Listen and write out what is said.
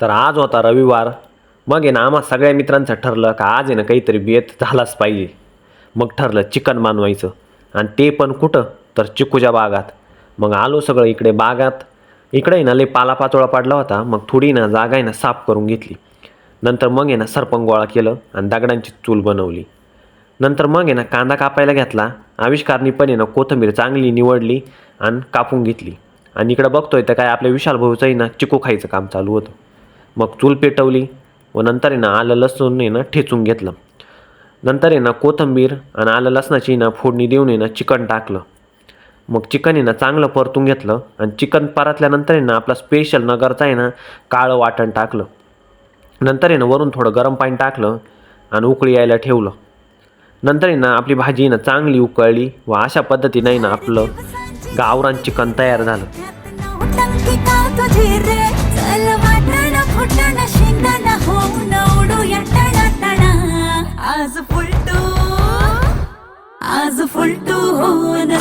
तर आज होता रविवार. मग आहे ना आम्हा सगळ्या मित्रांचं ठरलं का आज आहे ना काहीतरी बेत झालाच पाहिजे. मग ठरलं चिकन बनवायचं आणि ते पण कुठं तर चिकूच्या बागात. मग आलो सगळं इकडे बागात. इकडे आहे ना लय पालापाचोळा पडला होता. मग थोडी ना जागा आहे ना साफ करून घेतली. नंतर मग आहे ना सरपण गोळा केलं आणि दगडांची चूल बनवली. नंतर मग आहे ना कांदा कापायला घेतला. आविष्कारनी पण आहे ना कोथिंबीर चांगली निवडली आणि कापून घेतली. आणि इकडं बघतोय तर काय आपल्या विशाल भाऊचंही ना चिकू खायचं काम चालू होतं. मग चूल पेटवली व नंतर आहे ना आलं लसूण आहे ना ठेचून घेतलं. नंतर आहे ना कोथिंबीर आणि आलं लसणाची ना फोडणी देऊन आहे ना चिकन टाकलं. मग चिकन आहे ना चांगलं परतून घेतलं आणि चिकन परतल्यानंतर आहे ना आपला स्पेशल नगरचा आहे ना काळं वाटण टाकलं. नंतर आहे ना वरून थोडं गरम पाणी टाकलं आणि उकळी यायला ठेवलं. नंतर आहे ना आपली भाजी ना चांगली उकळली व अशा पद्धतीने आहे ना आपलं गावरान चिकन तयार झालं. आज फुलटू हो न